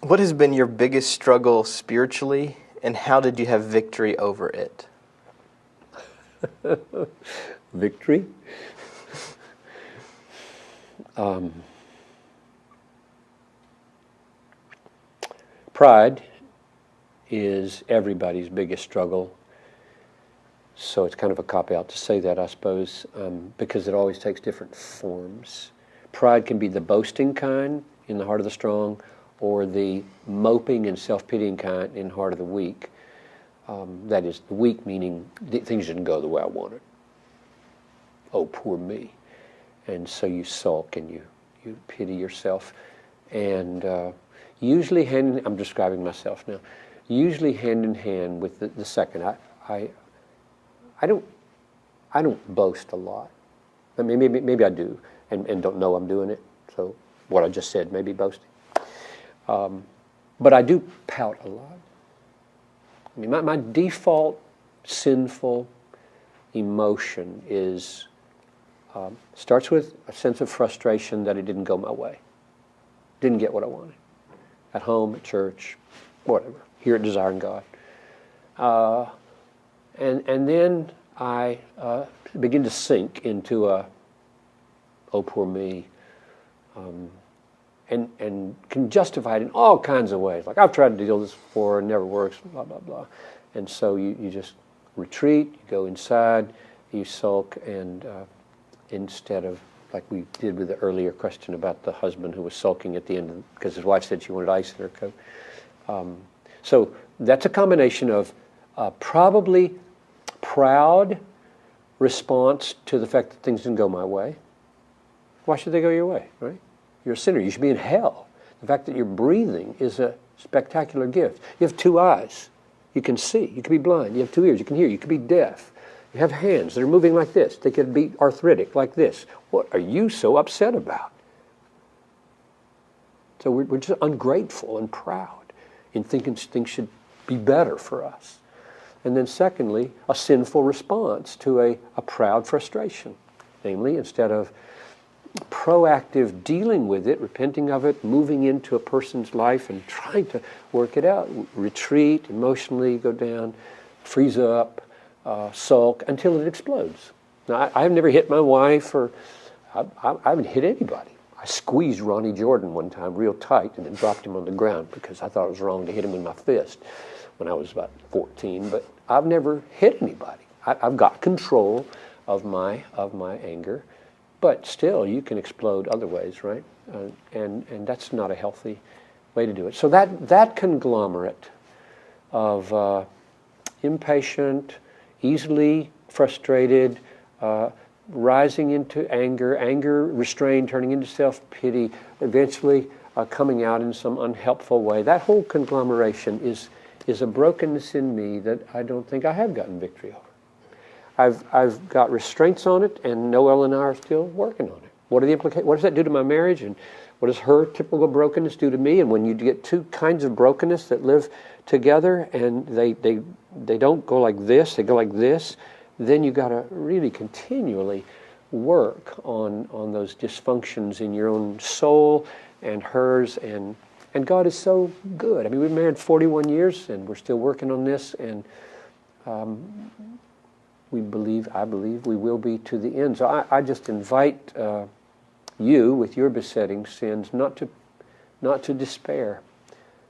What has been your biggest struggle spiritually, and how did you have victory over it? Victory? Pride is everybody's biggest struggle. So it's kind of a cop-out to say that, I suppose, because it always takes different forms. Pride can be the boasting kind in the heart of the strong, or the moping and self-pitying kind in the heart of the weak. That is, the weak meaning things didn't go the way I wanted. Oh, poor me. And so you sulk and you pity yourself. And usually I'm describing myself now, usually hand in hand with the second. I don't boast a lot. I mean, maybe I do, and don't know I'm doing it. So what I just said may be boasting. But I do pout a lot. I mean, my default sinful emotion is starts with a sense of frustration that it didn't go my way, didn't get what I wanted, at home, at church, whatever, here at Desiring God. And then I begin to sink into oh, poor me, and can justify it in all kinds of ways. Like, I've tried to deal with this before, it never works, blah, blah, blah. And so you just retreat, you go inside, you sulk, and instead of, like we did with the earlier question about the husband who was sulking at the end because his wife said she wanted ice in her coat. So that's a combination of probably proud response to the fact that things didn't go my way. Why should they go your way, right? You're a sinner. You should be in hell. The fact that you're breathing is a spectacular gift. You have 2 eyes. You can see. You can be blind. You have 2 ears. You can hear. You can be deaf. You have hands that are moving like this. They could be arthritic like this. What are you so upset about? So we're just ungrateful and proud in thinking things should be better for us. And then secondly, a sinful response to a proud frustration. Namely, instead of proactive dealing with it, repenting of it, moving into a person's life and trying to work it out, retreat, emotionally go down, freeze up, sulk until it explodes. Now, I've never hit my wife, or I haven't hit anybody. I squeezed Ronnie Jordan one time real tight and then dropped him on the ground because I thought it was wrong to hit him with my fist when I was about 14, but I've never hit anybody. I've got control of my anger. But still, you can explode other ways, right? And that's not a healthy way to do it. So that conglomerate of impatient, easily frustrated, rising into anger restrained, turning into self-pity, eventually coming out in some unhelpful way, that whole conglomeration is a brokenness in me that I don't think I have gotten victory over. I've got restraints on it, and Noelle and I are still working on it. What are the implications? What does that do to my marriage, and what does her typical brokenness do to me? And when you get 2 kinds of brokenness that live together, and they don't go like this, they go like this, then you got to really continually work on those dysfunctions in your own soul and hers, and God is so good. I mean, we've been married 41 years, and we're still working on this, and I believe we will be to the end. So I just invite you, with your besetting sins, not to despair.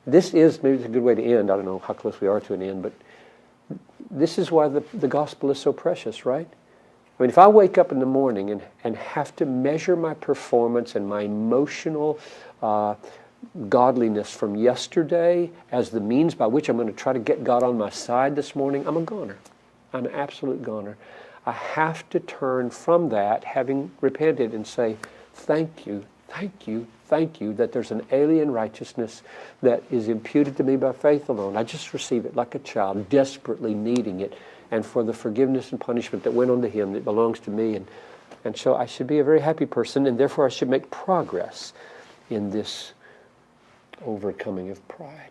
This is, maybe it's a good way to end. I don't know how close we are to an end, but this is why the gospel is so precious, right? I mean, if I wake up in the morning and have to measure my performance and my emotional godliness from yesterday as the means by which I'm going to try to get God on my side this morning, I'm a goner. I'm an absolute goner. I have to turn from that, having repented, and say, thank you, thank you, thank you, that there's an alien righteousness that is imputed to me by faith alone. I just receive it like a child, desperately needing it, and for the forgiveness and punishment that went on to him that belongs to me. And so I should be a very happy person, and therefore I should make progress in this overcoming of pride.